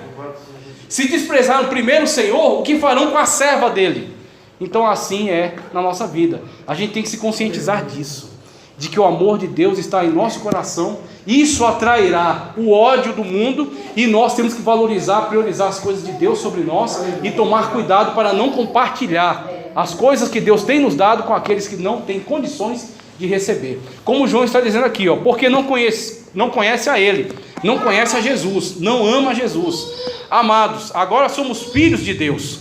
Se desprezaram primeiro o Senhor, o que farão com a serva dele? Então assim é na nossa vida. A gente tem que se conscientizar disso, de que o amor de Deus está em nosso coração. Isso atrairá o ódio do mundo, e nós temos que valorizar, priorizar as coisas de Deus sobre nós, e tomar cuidado para não compartilhar as coisas que Deus tem nos dado com aqueles que não têm condições de receber. Como João está dizendo aqui, porque não não conhece a Ele, não conhece a Jesus, não ama Jesus. Amados, agora somos filhos de Deus.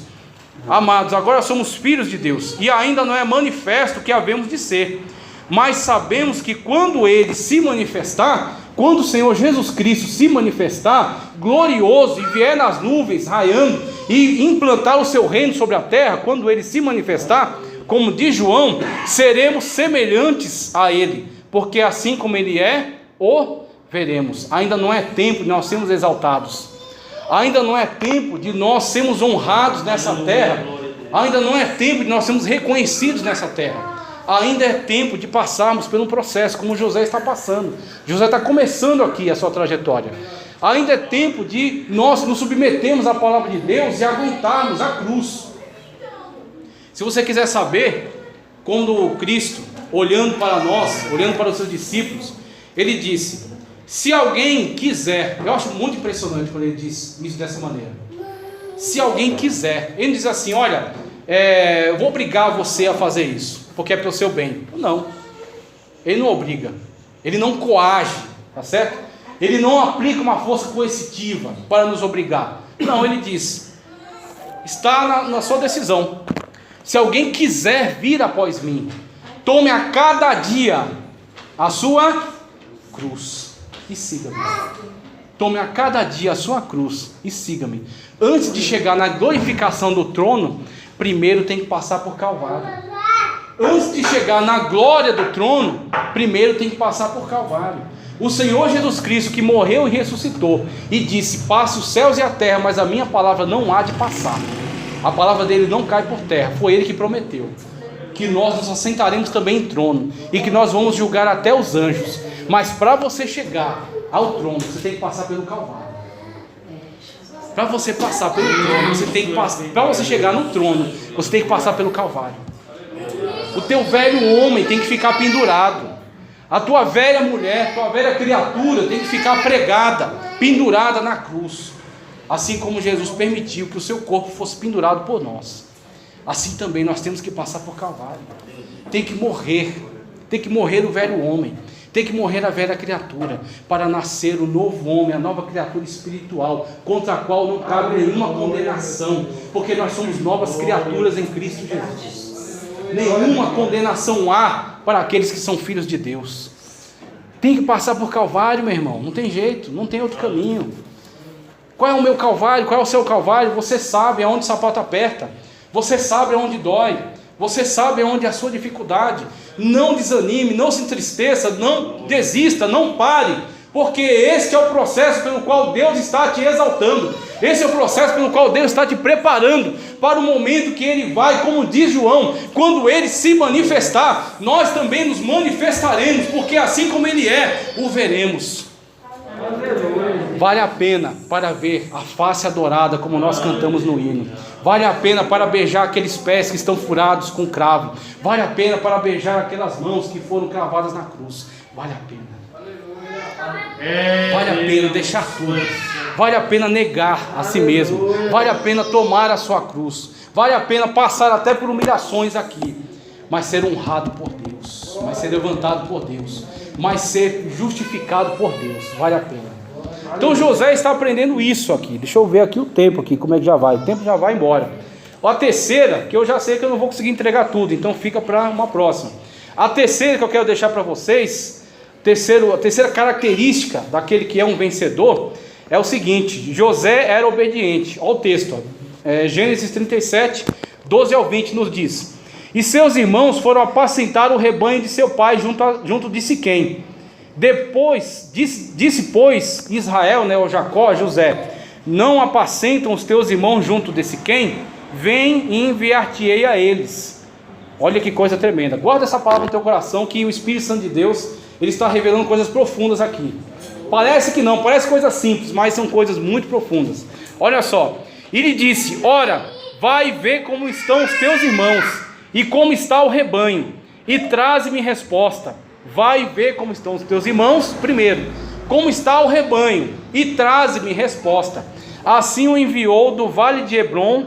Amados, agora somos filhos de Deus, e ainda não é manifesto o que havemos de ser, mas sabemos que quando Ele se manifestar, quando o Senhor Jesus Cristo se manifestar, glorioso, e vier nas nuvens, raiando, e implantar o seu reino sobre a terra, quando Ele se manifestar, como diz João, seremos semelhantes a Ele, porque assim como Ele é, o veremos. Ainda não é tempo de nós sermos exaltados, ainda não é tempo de nós sermos honrados nessa terra, ainda não é tempo de nós sermos reconhecidos nessa terra, ainda é tempo de passarmos por um processo, como José está passando. José está começando aqui a sua trajetória. Ainda é tempo de nós nos submetermos à palavra de Deus e aguentarmos a cruz. Se você quiser saber, quando Cristo, olhando para nós, olhando para os seus discípulos, Ele disse: se alguém quiser, eu acho muito impressionante quando Ele diz isso dessa maneira, se alguém quiser, Ele diz assim: olha, eu vou obrigar você a fazer isso, porque é para o seu bem. Não, Ele não obriga, Ele não coage, tá certo? Ele não aplica uma força coercitiva para nos obrigar. Não, Ele diz: está na sua decisão. Se alguém quiser vir após mim, tome a cada dia a sua cruz e siga-me. Tome a cada dia a sua cruz e siga-me. Antes de chegar na glorificação do trono, primeiro tem que passar por Calvário. Antes de chegar na glória do trono, primeiro tem que passar por Calvário. O Senhor Jesus Cristo, que morreu e ressuscitou, e disse: passe os céus e a terra, mas a minha palavra não há de passar. A palavra dele não cai por terra. Foi Ele que prometeu que nós nos assentaremos também em trono, e que nós vamos julgar até os anjos. Mas para você chegar ao trono, você tem que passar pelo Calvário. Para você passar pelo trono, você tem que passar. Para você chegar no trono, você tem que passar pelo Calvário. O teu velho homem tem que ficar pendurado. A tua velha mulher, tua velha criatura tem que ficar pregada, pendurada na cruz. Assim como Jesus permitiu que o seu corpo fosse pendurado por nós, assim também nós temos que passar por Calvário. Tem que morrer o velho homem, tem que morrer a velha criatura, para nascer o novo homem, a nova criatura espiritual, contra a qual não cabe nenhuma condenação, porque nós somos novas criaturas em Cristo Jesus. Nenhuma condenação há para aqueles que são filhos de Deus. Tem que passar por Calvário, meu irmão, não tem jeito, não tem outro caminho. Qual é o meu Calvário? Qual é o seu Calvário? Você sabe aonde o sapato aperta, você sabe aonde dói, você sabe aonde é a sua dificuldade. Não desanime, não se entristeça, não desista, não pare, porque este é o processo pelo qual Deus está te exaltando. Esse é o processo pelo qual Deus está te preparando para o momento que Ele vai, como diz João, quando Ele se manifestar, nós também nos manifestaremos, porque assim como Ele é, o veremos. Vale a pena para ver a face adorada, como nós cantamos no hino. Vale a pena para beijar aqueles pés que estão furados com cravo. Vale a pena para beijar aquelas mãos que foram cravadas na cruz. Vale a pena. Vale a pena deixar tudo. Vale a pena negar a si mesmo. Vale a pena tomar a sua cruz. Vale a pena passar até por humilhações aqui, mas ser honrado por Deus, mas ser levantado por Deus, mas ser justificado por Deus. Vale a pena. Então José está aprendendo isso aqui. Deixa eu ver aqui o tempo aqui, como é que já vai. O tempo já vai embora. A terceira, que eu já sei que eu não vou conseguir entregar tudo, então fica para uma próxima. A terceira que eu quero deixar para vocês, a terceira característica daquele que é um vencedor, é o seguinte: José era obediente. Olha o texto, Gênesis 37, 12 ao 20 nos diz: e seus irmãos foram apacentar o rebanho de seu pai junto de Siquém. Depois disse pois Israel, ou Jacó, a José: não apacentam os teus irmãos junto de Siquém? Vem e enviar-te-ei a eles. Olha que coisa tremenda. Guarda essa palavra no teu coração, que o Espírito Santo de Deus, ele está revelando coisas profundas aqui. Parece que não, parece coisas simples, mas são coisas muito profundas. Olha só, ele disse: ora, vai ver como estão os teus irmãos e como está o rebanho, e traze-me resposta. Vai ver como estão os teus irmãos, primeiro, como está o rebanho, e traze-me resposta. Assim o enviou do vale de Hebrom,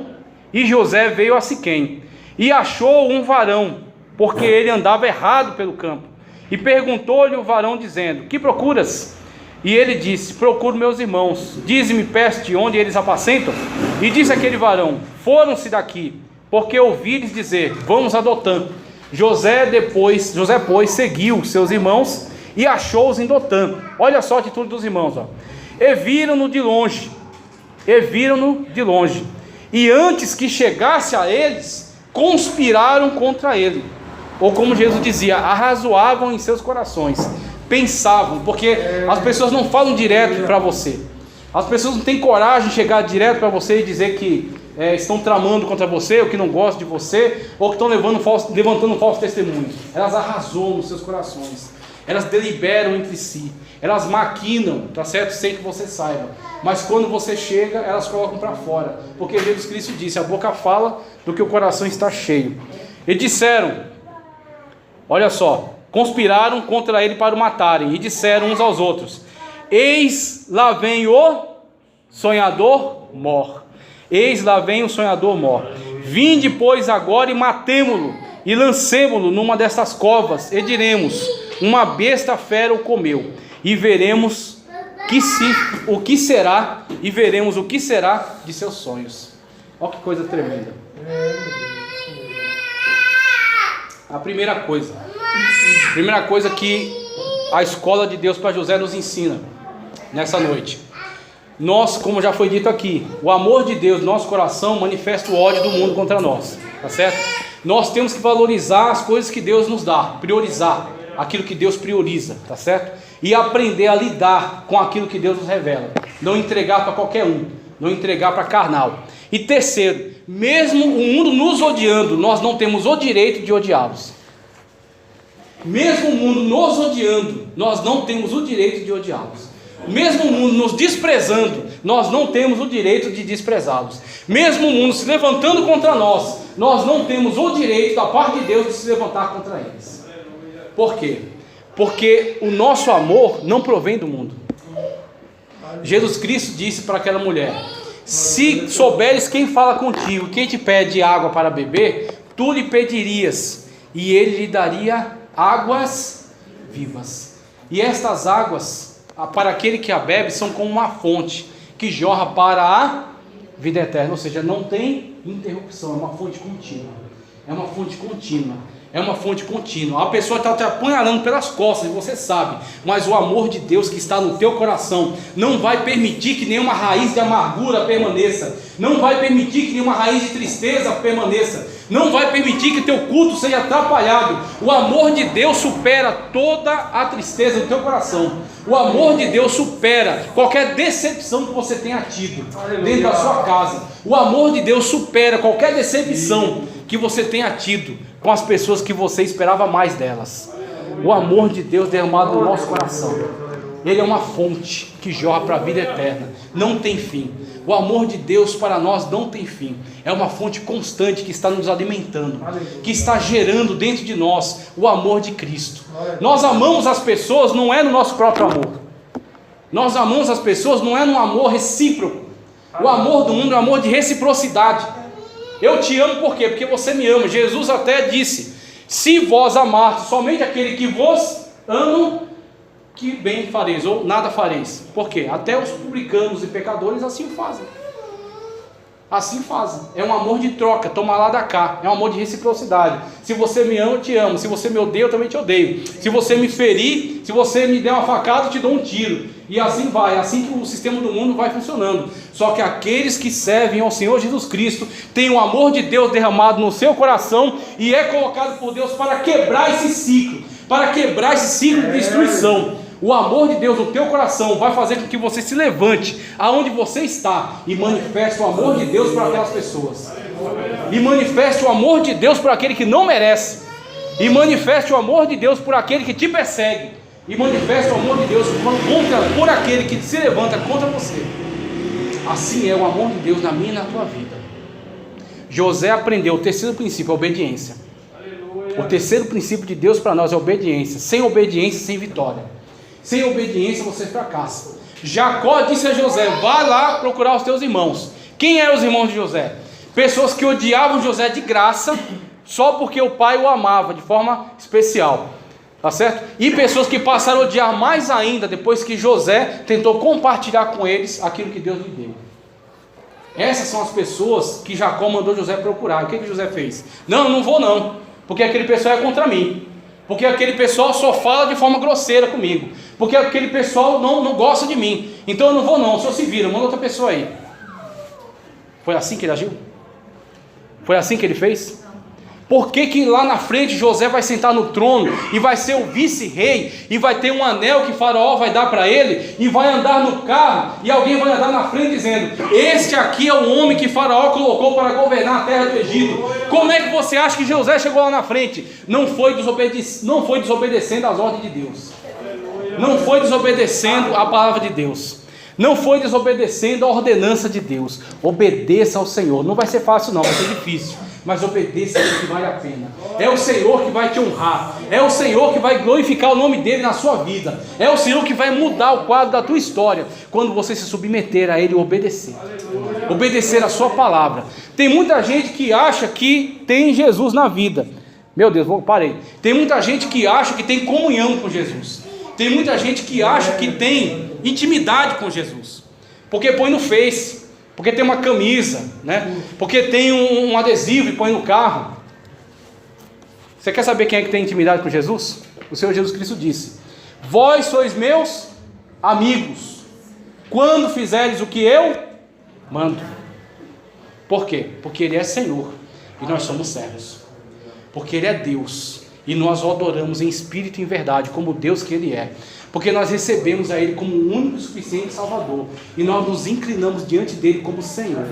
e José veio a Siquém, e achou um varão, porque ele andava errado pelo campo, e perguntou-lhe o varão dizendo: que procuras? E ele disse: procuro meus irmãos, dize-me, peço-te onde eles apacentam. E disse aquele varão: foram-se daqui, porque ouvi-lhes dizer: vamos a Dotã. José, pois, seguiu seus irmãos e achou-os em Dotã. Olha só a atitude dos irmãos, ó. E viram-no de longe, e antes que chegasse a eles, conspiraram contra ele. Ou como Jesus dizia, arrazoavam em seus corações, pensavam, porque as pessoas não falam direto para você, as pessoas não têm coragem de chegar direto para você e dizer que estão tramando contra você, ou que não gostam de você, ou que estão levantando falsos testemunhos. Elas arrazoam nos seus corações, elas deliberam entre si, elas maquinam, tá certo? Sem que você saiba, mas quando você chega, elas colocam para fora, porque Jesus Cristo disse: a boca fala do que o coração está cheio. E disseram, olha só, conspiraram contra ele para o matarem, e disseram uns aos outros: eis lá vem o sonhador mor. Eis lá vem o sonhador mor. Vinde, pois, agora e matemo-lo, e lancemo-lo numa destas covas, e diremos: uma besta fera o comeu, e veremos o que será de seus sonhos. Olha que coisa tremenda. A primeira coisa que a escola de Deus para José nos ensina nessa noite: nós, como já foi dito aqui, o amor de Deus no nosso coração manifesta o ódio do mundo contra nós, tá certo? Nós temos que valorizar as coisas que Deus nos dá, priorizar aquilo que Deus prioriza, tá certo? E aprender a lidar com aquilo que Deus nos revela, não entregar para qualquer um, não entregar para carnal. E terceiro, mesmo o mundo nos odiando, nós não temos o direito de odiá-los. Mesmo o mundo nos odiando, nós não temos o direito de odiá-los. Mesmo o mundo nos desprezando, nós não temos o direito de desprezá-los. Mesmo o mundo se levantando contra nós, nós não temos o direito da parte de Deus de se levantar contra eles. Por quê? Porque o nosso amor não provém do mundo. Jesus Cristo disse para aquela mulher: se souberes quem fala contigo, quem te pede água para beber, tu lhe pedirias, e ele lhe daria águas vivas. E estas águas, para aquele que a bebe, são como uma fonte que jorra para a vida eterna. Ou seja, não tem interrupção, é uma fonte contínua. É uma fonte contínua. É uma fonte contínua. A pessoa está te apunhalando pelas costas, e você sabe, mas o amor de Deus que está no teu coração não vai permitir que nenhuma raiz de amargura permaneça, não vai permitir que nenhuma raiz de tristeza permaneça, não vai permitir que teu culto seja atrapalhado. O amor de Deus supera toda a tristeza do teu coração. O amor de Deus supera qualquer decepção que você tenha tido dentro da sua casa. O amor de Deus supera qualquer decepção que você tenha tido com as pessoas que você esperava mais delas. O amor de Deus derramado no nosso coração, ele é uma fonte que jorra para a vida eterna, não tem fim. O amor de Deus para nós não tem fim. É uma fonte constante que está nos alimentando, que está gerando dentro de nós o amor de Cristo. Nós amamos as pessoas não é no nosso próprio amor. Nós amamos as pessoas não é no amor recíproco. O amor do mundo é um amor de reciprocidade. Eu te amo por quê? Porque você me ama. Jesus até disse: se vós amardes somente aquele que vos ama, que bem fareis, ou nada fareis. Por quê? Até os publicanos e pecadores assim fazem. Assim fazem. É um amor de troca, toma lá da cá. É um amor de reciprocidade. Se você me ama, eu te amo. Se você me odeia, eu também te odeio. Se você me ferir, se você me der uma facada, eu te dou um tiro. E assim vai, assim que o sistema do mundo vai funcionando. Só que aqueles que servem ao Senhor Jesus Cristo têm o amor de Deus derramado no seu coração e é colocado por Deus para quebrar esse ciclo, para quebrar esse ciclo de destruição. O amor de Deus no teu coração vai fazer com que você se levante aonde você está e manifeste o amor de Deus para aquelas pessoas. E manifeste o amor de Deus por aquele que não merece. E manifeste o amor de Deus por aquele que te persegue. E manifeste o amor de Deus por aquele que se levanta contra você. Assim é o amor de Deus na minha e na tua vida. José aprendeu o terceiro princípio, a obediência. O terceiro princípio de Deus para nós é a obediência. Sem obediência, sem vitória. Sem obediência você fracassa. Jacó disse a José: vá lá procurar os teus irmãos. Quem eram os irmãos de José? Pessoas que odiavam José de graça, só porque o pai o amava de forma especial. Tá certo? E pessoas que passaram a odiar mais ainda depois que José tentou compartilhar com eles aquilo que Deus lhe deu. Essas são as pessoas que Jacó mandou José procurar. O que José fez? Não, não vou não, porque aquele pessoal é contra mim, porque aquele pessoal só fala de forma grosseira comigo, porque aquele pessoal não gosta de mim, então eu não vou não, o senhor se vira, manda outra pessoa aí. Foi assim que ele agiu? Foi assim que ele fez? Por que lá na frente José vai sentar no trono e vai ser o vice-rei e vai ter um anel que Faraó vai dar para ele e vai andar no carro e alguém vai andar na frente dizendo: este aqui é o homem que Faraó colocou para governar a terra do Egito? Como é que você acha que José chegou lá na frente? Não foi desobedecendo às ordens de Deus, não foi desobedecendo a palavra de Deus, não foi desobedecendo a ordenança de Deus. Obedeça ao Senhor. Não vai ser fácil não, vai ser difícil, mas obedeça aquilo que vale a pena. É o Senhor que vai te honrar, é o Senhor que vai glorificar o nome dele na sua vida, é o Senhor que vai mudar o quadro da tua história, quando você se submeter a ele e obedecer a sua palavra. Tem muita gente que acha que tem Jesus na vida. Meu Deus, parei. Tem muita gente que acha que tem comunhão com Jesus, tem muita gente que acha que tem intimidade com Jesus, porque põe no Face, porque tem uma camisa, né? Porque tem um adesivo e põe no carro. Você quer saber quem é que tem intimidade com Jesus? O Senhor Jesus Cristo disse: vós sois meus amigos, quando fizeres o que eu mando. Por quê? Porque Ele é Senhor e nós somos servos, porque Ele é Deus e nós o adoramos em espírito e em verdade, como Deus que Ele é, porque nós recebemos a Ele como o único e suficiente Salvador, e nós nos inclinamos diante dEle como Senhor,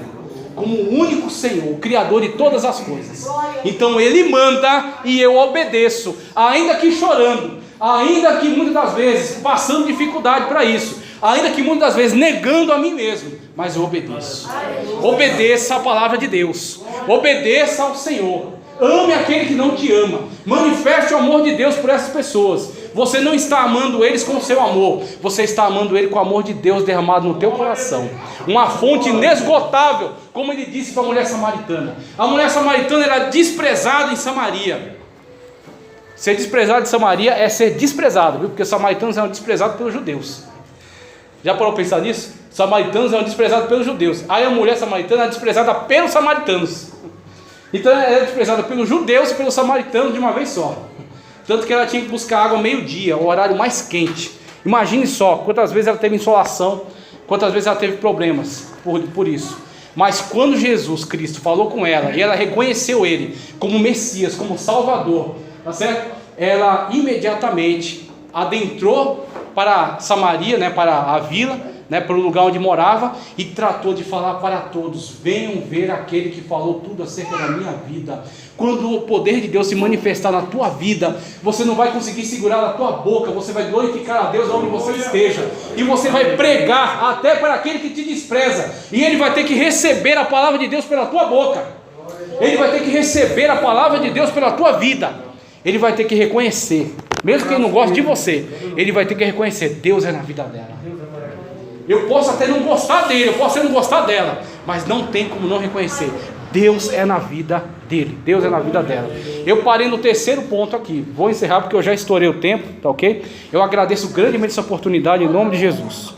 como o único Senhor, o Criador de todas as coisas. Então Ele manda e eu obedeço, ainda que chorando, ainda que muitas das vezes passando dificuldade para isso, ainda que muitas das vezes negando a mim mesmo, mas eu obedeço. Obedeça a palavra de Deus, obedeça ao Senhor. Ame aquele que não te ama, manifeste o amor de Deus por essas pessoas. Você não está amando eles com o seu amor, você está amando ele com o amor de Deus derramado no teu coração, uma fonte inesgotável, como ele disse para a mulher samaritana. A mulher samaritana era desprezada em Samaria. Ser desprezado em Samaria é ser desprezado, viu? Porque os samaritanos eram desprezados pelos judeus. Já parou para pensar nisso? Os samaritanos eram desprezados pelos judeus, aí a mulher samaritana era desprezada pelos samaritanos. Então ela era desprezada pelos judeus e pelos samaritanos de uma vez só. Tanto que ela tinha que buscar água ao meio-dia, o horário mais quente. Imagine só, quantas vezes ela teve insolação, quantas vezes ela teve problemas por isso. Mas quando Jesus Cristo falou com ela, e ela reconheceu Ele como Messias, como Salvador, tá certo? Ela imediatamente adentrou para Samaria, né, para a vila, né, para o lugar onde morava, e tratou de falar para todos: venham ver aquele que falou tudo acerca da minha vida. Quando o poder de Deus se manifestar na tua vida, você não vai conseguir segurar na tua boca, você vai glorificar a Deus onde você esteja, e você vai pregar até para aquele que te despreza, e ele vai ter que receber a palavra de Deus pela tua boca, ele vai ter que receber a palavra de Deus pela tua vida, ele vai ter que reconhecer, mesmo que ele não goste de você, ele vai ter que reconhecer: Deus é na vida dela. Eu posso até não gostar dele, eu posso até não gostar dela, mas não tem como não reconhecer: Deus é na vida dele, Deus é na vida dela. Eu parei no terceiro ponto aqui, vou encerrar porque eu já estourei o tempo, tá ok? Eu agradeço grandemente essa oportunidade em nome de Jesus.